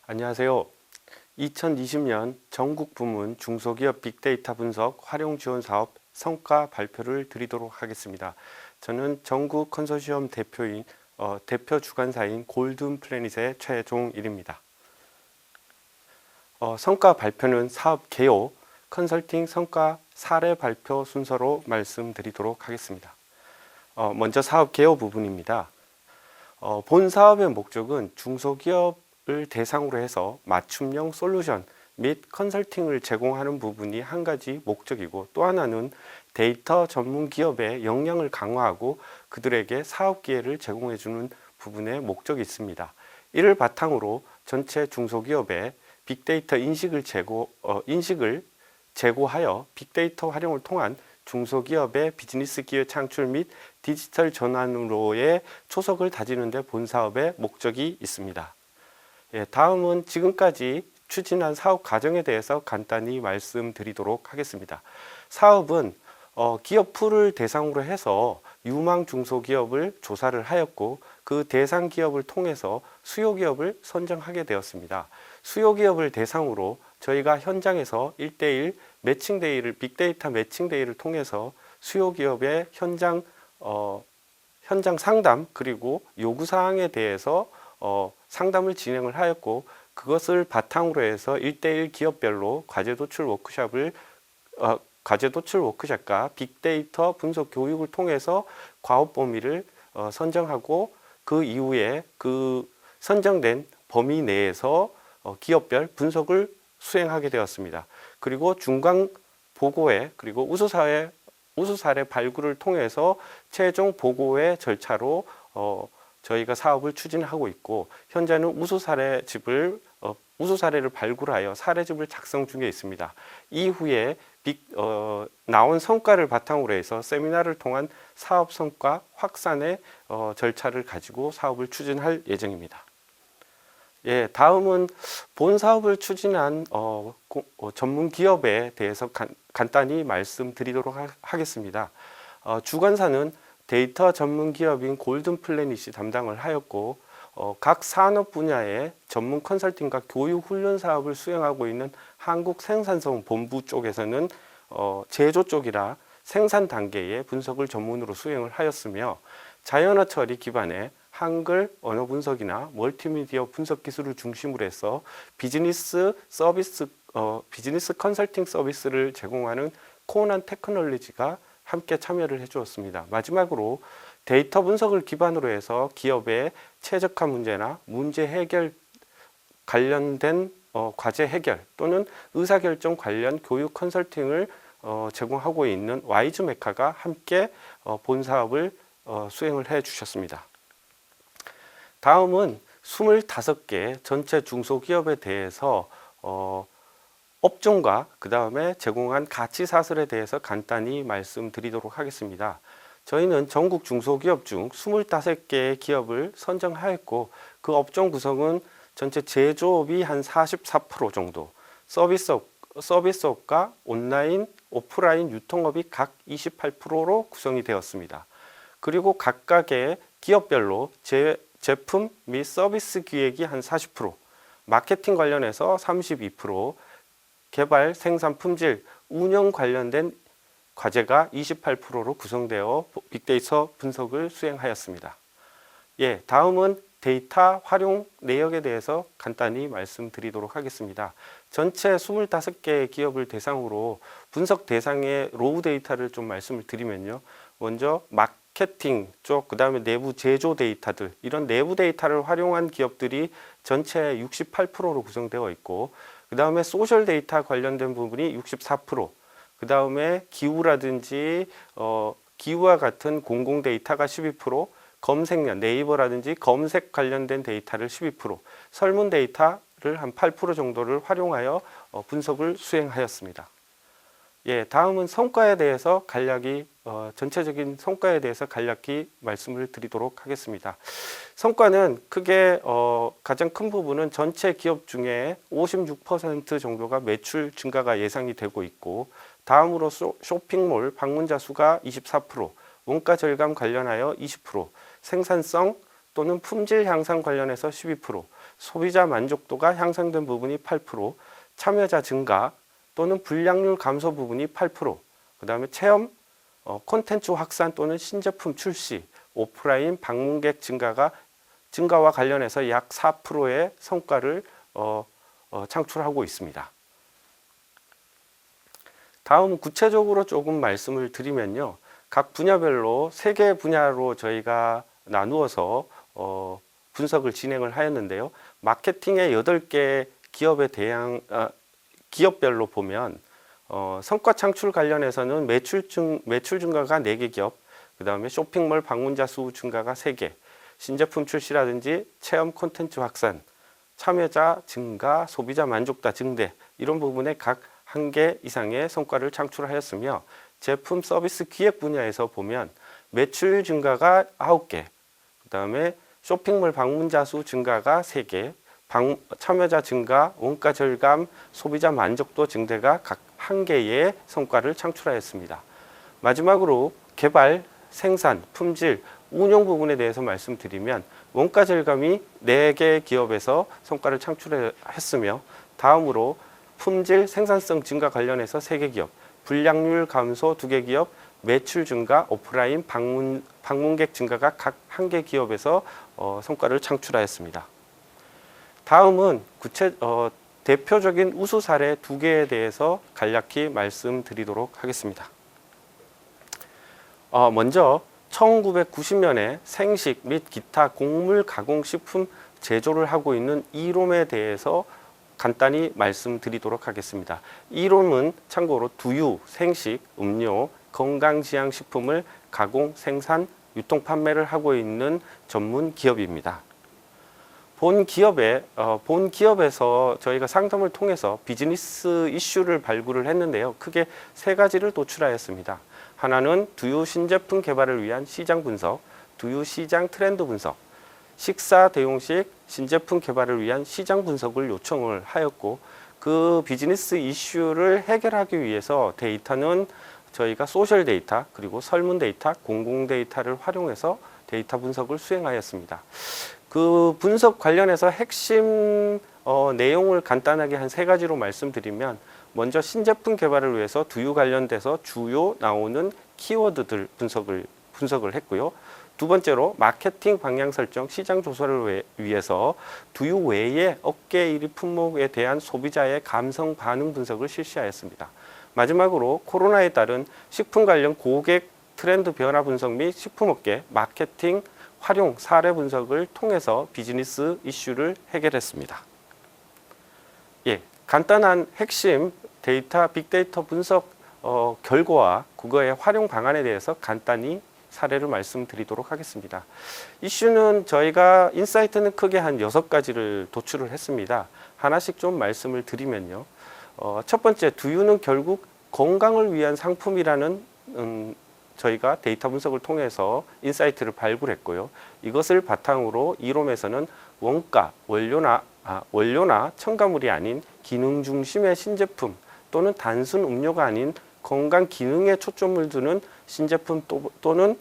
안녕하세요. 2020년 전국 부문 중소기업 빅데이터 분석 활용 지원 사업 성과 발표를 드리도록 하겠습니다. 저는 전국 컨소시엄 대표인 대표 주관사인 골든 플래닛의 최종일입니다. 성과 발표는 사업 개요, 컨설팅 성과 사례 발표 순서로 말씀드리도록 하겠습니다. 먼저 사업 개요 부분입니다. 본 사업의 목적은 중소기업을 대상으로 해서 맞춤형 솔루션 및 컨설팅을 제공하는 부분이 한 가지 목적이고, 또 하나는 데이터 전문 기업의 역량을 강화하고 그들에게 사업 기회를 제공해 주는 부분에 목적이 있습니다. 이를 바탕으로 전체 중소기업에 빅데이터 인식을 제고하여 빅데이터 활용을 통한 중소기업의 비즈니스 기회 창출 및 디지털 전환으로의 초석을 다지는 데 본 사업의 목적이 있습니다. 다음은 지금까지 추진한 사업 과정에 대해서 간단히 말씀드리도록 하겠습니다. 사업은 기업 풀을 대상으로 해서 유망 중소기업을 조사를 하였고, 그 대상 기업을 통해서 수요 기업을 선정하게 되었습니다. 수요 기업을 대상으로 저희가 현장에서 1대1 매칭데이를 빅데이터 매칭데이를 통해서 수요 기업의 현장 상담 그리고 요구사항에 대해서 상담을 진행을 하였고, 그것을 바탕으로 해서 1대1 기업별로 과제 도출 워크숍과 빅데이터 분석 교육을 통해서 과업 범위를 선정하고, 그 이후에 그 선정된 범위 내에서 기업별 분석을 수행하게 되었습니다. 그리고 중간 보고회 그리고 우수 사례 발굴을 통해서 최종 보고회 절차로 저희가 사업을 추진하고 있고, 현재는 우수 사례를 발굴하여 사례집을 작성 중에 있습니다. 이후에 나온 성과를 바탕으로 해서 세미나를 통한 사업 성과 확산의 절차를 가지고 사업을 추진할 예정입니다. 다음은 본 사업을 추진한 전문 기업에 대해서 간단히 말씀드리도록 하겠습니다. 주관사는 데이터 전문 기업인 골든 플래닛이 담당을 하였고, 각 산업 분야의 전문 컨설팅과 교육 훈련 사업을 수행하고 있는 한국생산성 본부 쪽에서는 제조 쪽이라 생산 단계의 분석을 전문으로 수행을 하였으며, 자연어 처리 기반의 한글 언어 분석이나 멀티미디어 분석 기술을 중심으로 해서 비즈니스 컨설팅 서비스를 제공하는 코난 테크놀로지가 함께 참여를 해주었습니다. 마지막으로 데이터 분석을 기반으로 해서 기업의 최적화 문제나 문제 해결 관련된 과제 해결 또는 의사결정 관련 교육 컨설팅을 제공하고 있는 와이즈 메카가 함께 본 사업을 수행을 해 주셨습니다. 다음은 25개 전체 중소기업에 대해서 업종과 그 다음에 제공한 가치 사슬에 대해서 간단히 말씀드리도록 하겠습니다. 저희는 전국 중소기업 중 25개의 기업을 선정하였고, 그 업종 구성은 전체 제조업이 한 44% 정도, 서비스업과 온라인, 오프라인 유통업이 각 28%로 구성이 되었습니다. 그리고 각각의 기업별로 제품 및 서비스 기획이 한 40%, 마케팅 관련해서 32%, 개발, 생산, 품질, 운영 관련된 과제가 28%로 구성되어 빅데이터 분석을 수행하였습니다. 다음은 데이터 활용 내역에 대해서 간단히 말씀드리도록 하겠습니다. 전체 25개의 기업을 대상으로 분석 대상의 로우 데이터를 좀 말씀을 드리면요. 먼저 마케팅 쪽, 그 다음에 내부 제조 데이터들, 이런 내부 데이터를 활용한 기업들이 전체 68%로 구성되어 있고, 그 다음에 소셜 데이터 관련된 부분이 64%, 그 다음에 기후라든지 기후와 같은 공공 데이터가 12%, 검색량, 네이버라든지 검색 관련된 데이터를 12%, 설문 데이터를 한 8% 정도를 활용하여 분석을 수행하였습니다. 다음은 성과에 대해서 전체적인 성과에 대해서 간략히 말씀을 드리도록 하겠습니다. 성과는 크게 가장 큰 부분은 전체 기업 중에 56% 정도가 매출 증가가 예상이 되고 있고, 다음으로 쇼핑몰 방문자 수가 24%, 원가 절감 관련하여 20%, 생산성 또는 품질 향상 관련해서 12%, 소비자 만족도가 향상된 부분이 8%, 참여자 증가 또는 불량률 감소 부분이 8%, 그 다음에 체험, 콘텐츠 확산 또는 신제품 출시, 오프라인 방문객 증가와 관련해서 약 4%의 성과를 창출하고 있습니다. 다음 구체적으로 조금 말씀을 드리면요. 각 분야별로 3개 분야로 저희가 나누어서 분석을 진행을 하였는데요. 마케팅의 8개 기업별로 보면 성과 창출 관련해서는 매출 증가가 4개 기업, 그 다음에 쇼핑몰 방문자 수 증가가 3개, 신제품 출시라든지 체험 콘텐츠 확산, 참여자 증가, 소비자 만족도 증대 이런 부분에 각 1개 이상의 성과를 창출하였으며 제품 서비스 기획 분야에서 보면 매출 증가가 9개, 그 다음에 쇼핑몰 방문자 수 증가가 3개, 참여자 증가, 원가 절감, 소비자 만족도 증대가 각 1개의 성과를 창출하였습니다. 마지막으로 개발, 생산, 품질, 운영 부분에 대해서 말씀드리면 원가 절감이 4개 기업에서 성과를 창출했으며 다음으로 품질, 생산성 증가 관련해서 3개 기업, 불량률 감소 2개 기업, 매출 증가, 오프라인 방문객 증가가 각 1개 기업에서 성과를 창출하였습니다. 다음은 대표적인 우수 사례 2개에 대해서 간략히 말씀드리도록 하겠습니다. 먼저 1990년에 생식 및 기타 곡물 가공식품 제조를 하고 있는 이롬에 대해서 간단히 말씀드리도록 하겠습니다. 이롬은 참고로 두유, 생식, 음료, 건강지향식품을 가공, 생산, 유통 판매를 하고 있는 전문 기업입니다. 본 기업에서 저희가 상담을 통해서 비즈니스 이슈를 발굴을 했는데요. 크게 3가지를 도출하였습니다. 하나는 두유 신제품 개발을 위한 시장 분석, 두유 시장 트렌드 분석, 식사 대용식 신제품 개발을 위한 시장 분석을 요청을 하였고 그 비즈니스 이슈를 해결하기 위해서 데이터는 저희가 소셜 데이터 그리고 설문 데이터, 공공 데이터를 활용해서 데이터 분석을 수행하였습니다. 그 분석 관련해서 핵심 내용을 간단하게 한 3가지로 말씀드리면 먼저 신제품 개발을 위해서 두유 관련돼서 주요 나오는 키워드들 분석을 했고요. 두 번째로 마케팅 방향 설정, 시장 조사를 위해서 두유 외에 업계 1위 품목에 대한 소비자의 감성 반응 분석을 실시하였습니다. 마지막으로 코로나에 따른 식품 관련 고객 트렌드 변화 분석 및 식품업계 마케팅 활용 사례 분석을 통해서 비즈니스 이슈를 해결했습니다. 간단한 핵심 데이터, 빅데이터 분석 결과와 그거의 활용 방안에 대해서 간단히 사례를 말씀드리도록 하겠습니다. 이슈는 저희가 인사이트는 크게 한 6가지를 도출을 했습니다. 하나씩 좀 말씀을 드리면요. 첫 번째, 두유는 결국 건강을 위한 상품이라는 저희가 데이터 분석을 통해서 인사이트를 발굴했고요. 이것을 바탕으로 이롬에서는 원가, 원료나 첨가물이 아닌 기능 중심의 신제품 또는 단순 음료가 아닌 건강 기능에 초점을 두는 신제품 또는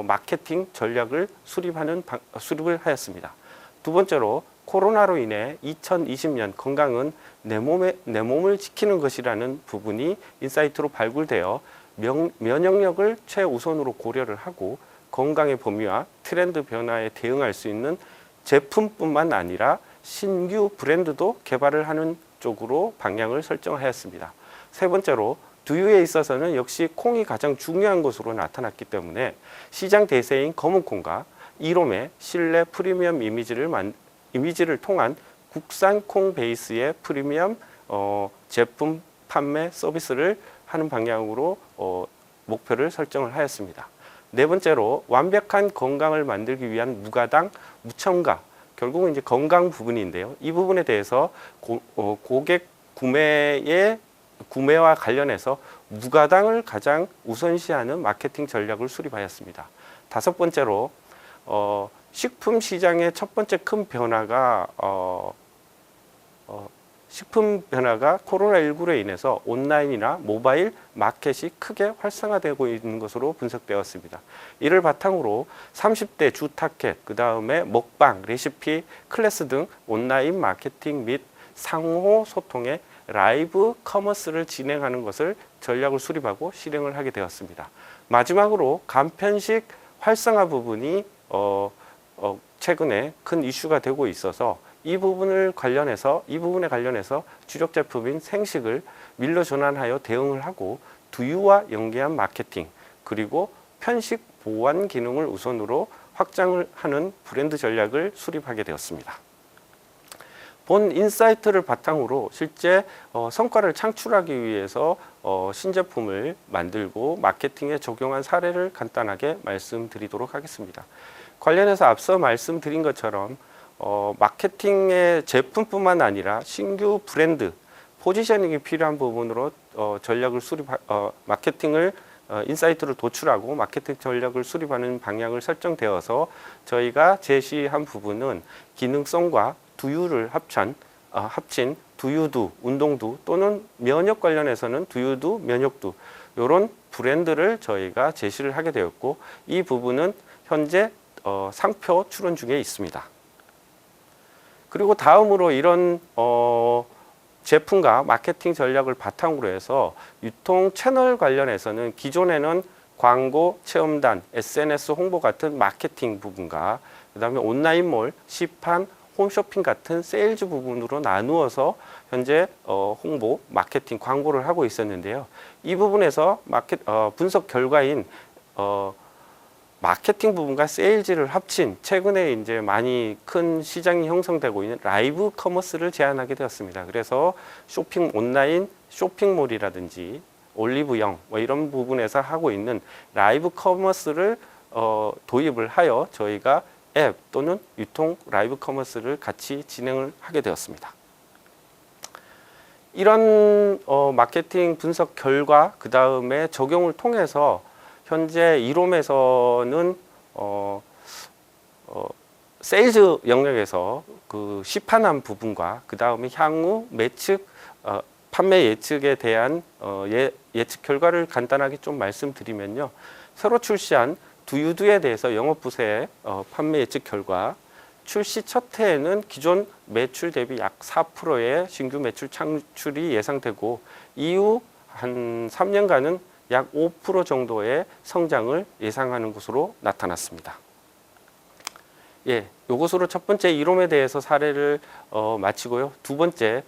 마케팅 전략을 수립을 하였습니다. 두 번째로 코로나로 인해 2020년 건강은 내 몸을 지키는 것이라는 부분이 인사이트로 발굴되어 면역력을 최우선으로 고려를 하고 건강의 범위와 트렌드 변화에 대응할 수 있는 제품뿐만 아니라 신규 브랜드도 개발을 하는 쪽으로 방향을 설정하였습니다. 세 번째로 두유에 있어서는 역시 콩이 가장 중요한 것으로 나타났기 때문에 시장 대세인 검은콩과 이롬의 신뢰 프리미엄 이미지를 통한 국산 콩 베이스의 프리미엄 제품 판매 서비스를 하는 방향으로 목표를 설정을 하였습니다. 네 번째로 완벽한 건강을 만들기 위한 무가당, 무첨가, 결국은 이제 건강 부분인데요. 이 부분에 대해서 고객 구매와 관련해서 무가당을 가장 우선시하는 마케팅 전략을 수립하였습니다. 다섯 번째로 식품 시장의 첫 번째 큰 변화가 식품 변화가 코로나19로 인해서 온라인이나 모바일 마켓이 크게 활성화되고 있는 것으로 분석되었습니다. 이를 바탕으로 30대 주타켓, 그 다음에 먹방, 레시피, 클래스 등 온라인 마케팅 및 상호 소통의 라이브 커머스를 진행하는 것을 전략을 수립하고 실행을 하게 되었습니다. 마지막으로 간편식 활성화 부분이 최근에 큰 이슈가 되고 있어서 이 부분에 관련해서 주력 제품인 생식을 밀로 전환하여 대응을 하고 두유와 연계한 마케팅 그리고 편식 보완 기능을 우선으로 확장을 하는 브랜드 전략을 수립하게 되었습니다. 본 인사이트를 바탕으로 실제 성과를 창출하기 위해서 신제품을 만들고 마케팅에 적용한 사례를 간단하게 말씀드리도록 하겠습니다. 관련해서 앞서 말씀드린 것처럼 마케팅의 제품뿐만 아니라 신규 브랜드, 포지셔닝이 필요한 부분으로 전략을 마케팅을 인사이트를 도출하고 마케팅 전략을 수립하는 방향을 설정되어서 저희가 제시한 부분은 기능성과 두유를 합친 두유두, 운동두 또는 면역 관련해서는 두유두, 면역두 이런 브랜드를 저희가 제시를 하게 되었고 이 부분은 현재 상표 출원 중에 있습니다. 그리고 다음으로 이런 제품과 마케팅 전략을 바탕으로 해서 유통 채널 관련해서는 기존에는 광고, 체험단, SNS 홍보 같은 마케팅 부분과 그 다음에 온라인몰, 시판, 홈쇼핑 같은 세일즈 부분으로 나누어서 현재 홍보, 마케팅, 광고를 하고 있었는데요. 이 부분에서 분석 결과인 마케팅 부분과 세일즈를 합친 최근에 이제 많이 큰 시장이 형성되고 있는 라이브 커머스를 제안하게 되었습니다. 그래서 온라인 쇼핑몰이라든지 올리브영 이런 부분에서 하고 있는 라이브 커머스를 도입을 하여 저희가 앱 또는 유통 라이브 커머스를 같이 진행을 하게 되었습니다. 이런 마케팅 분석 결과 그 다음에 적용을 통해서 현재 이롬에서는 세일즈 영역에서 그 시판한 부분과 그 다음에 향후 판매 예측에 대한 예측 결과를 간단하게 좀 말씀드리면요. 새로 출시한 두유두에 대해서 영업부서의 판매 예측 결과 출시 첫 해에는 기존 매출 대비 약 4%의 신규 매출 창출이 예상되고 이후 한 3년간은 약 5% 정도의 성장을 예상하는 것으로 나타났습니다. 예, 이것으로 첫 번째 이롬에 대해서 사례를 마치고요. 두 번째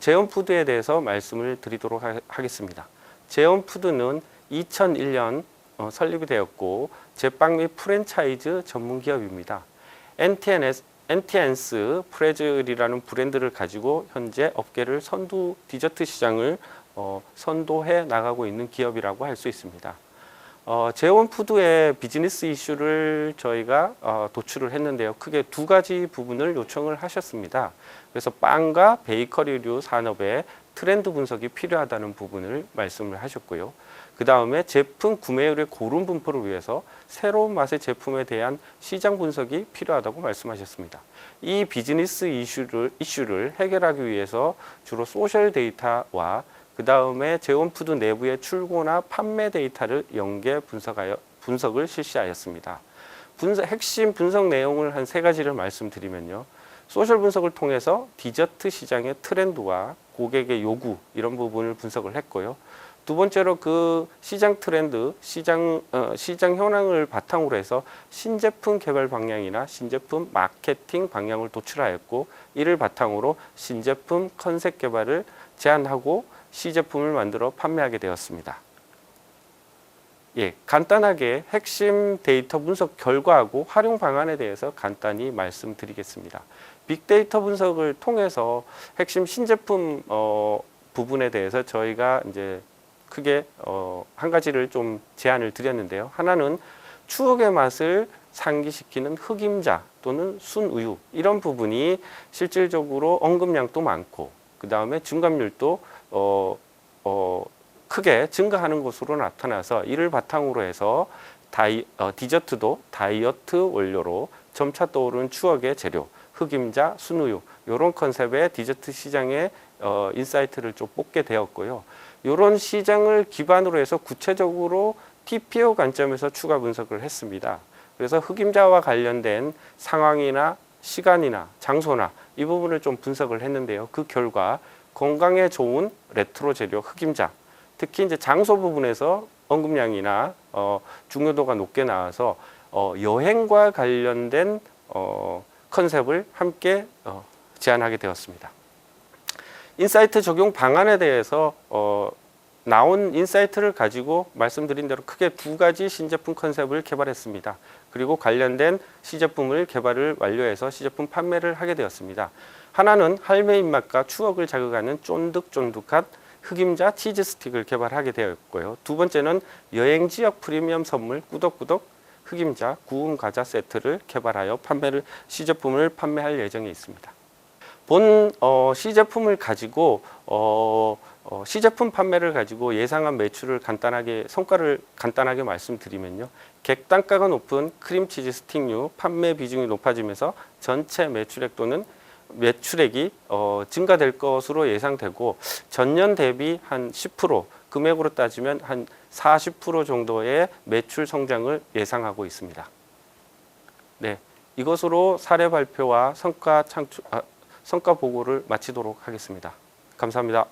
제온푸드에 대해서 말씀을 드리도록 하겠습니다. 제온푸드는 2001년 설립이 되었고 제빵 및 프랜차이즈 전문 기업입니다. 엔티엔스 프레즐이라는 브랜드를 가지고 현재 업계를 디저트 시장을 선도해 나가고 있는 기업이라고 할 수 있습니다. 제온푸드의 비즈니스 이슈를 저희가 도출을 했는데요. 크게 두 가지 부분을 요청을 하셨습니다. 그래서 빵과 베이커리류 산업의 트렌드 분석이 필요하다는 부분을 말씀을 하셨고요. 그 다음에 제품 구매율의 고른 분포를 위해서 새로운 맛의 제품에 대한 시장 분석이 필요하다고 말씀하셨습니다. 이 비즈니스 이슈를 해결하기 위해서 주로 소셜 데이터와 그 다음에 제온푸드 내부의 출고나 판매 데이터를 연계 분석을 실시하였습니다. 핵심 분석 내용을 한 세 가지를 말씀드리면요. 소셜 분석을 통해서 디저트 시장의 트렌드와 고객의 요구 이런 부분을 분석을 했고요. 두 번째로 그 시장 트렌드, 시장 현황을 바탕으로 해서 신제품 개발 방향이나 신제품 마케팅 방향을 도출하였고 이를 바탕으로 신제품 컨셉 개발을 제안하고 시제품을 만들어 판매하게 되었습니다. 예, 간단하게 핵심 데이터 분석 결과하고 활용 방안에 대해서 간단히 말씀드리겠습니다. 빅데이터 분석을 통해서 핵심 신제품 부분에 대해서 저희가 이제 크게 한 가지를 좀 제안을 드렸는데요. 하나는 추억의 맛을 상기시키는 흑임자 또는 순우유 이런 부분이 실질적으로 언급량도 많고 그 다음에 증감률도 크게 증가하는 것으로 나타나서 이를 바탕으로 해서 디저트도 다이어트 원료로 점차 떠오르는 추억의 재료 흑임자, 순우유 이런 컨셉의 디저트 시장의 인사이트를 좀 뽑게 되었고요. 이런 시장을 기반으로 해서 구체적으로 TPO 관점에서 추가 분석을 했습니다. 그래서 흑임자와 관련된 상황이나 시간이나 장소나 이 부분을 좀 분석을 했는데요. 그 결과 건강에 좋은 레트로 재료 흑임자, 특히 이제 장소 부분에서 언급량이나 중요도가 높게 나와서 여행과 관련된 컨셉을 함께 제안하게 되었습니다. 인사이트 적용 방안에 대해서 나온 인사이트를 가지고 말씀드린 대로 크게 두 가지 신제품 컨셉을 개발했습니다. 그리고 관련된 시제품을 개발을 완료해서 시제품 판매를 하게 되었습니다. 하나는 할매 입맛과 추억을 자극하는 쫀득쫀득한 흑임자 치즈 스틱을 개발하게 되었고요. 두 번째는 여행 지역 프리미엄 선물 꾸덕꾸덕 흑임자 구운 과자 세트를 개발하여 시제품을 판매할 예정에 있습니다. 본 시제품을 가지고 시제품 판매를 가지고 예상한 매출을 성과를 간단하게 말씀드리면요. 객단가가 높은 크림치즈 스틱류 판매 비중이 높아지면서 전체 매출액 또는 매출액이 증가될 것으로 예상되고 전년 대비 한 10%, 금액으로 따지면 한 40% 정도의 매출 성장을 예상하고 있습니다. 네, 이것으로 사례 발표와 성과 보고를 마치도록 하겠습니다. 감사합니다.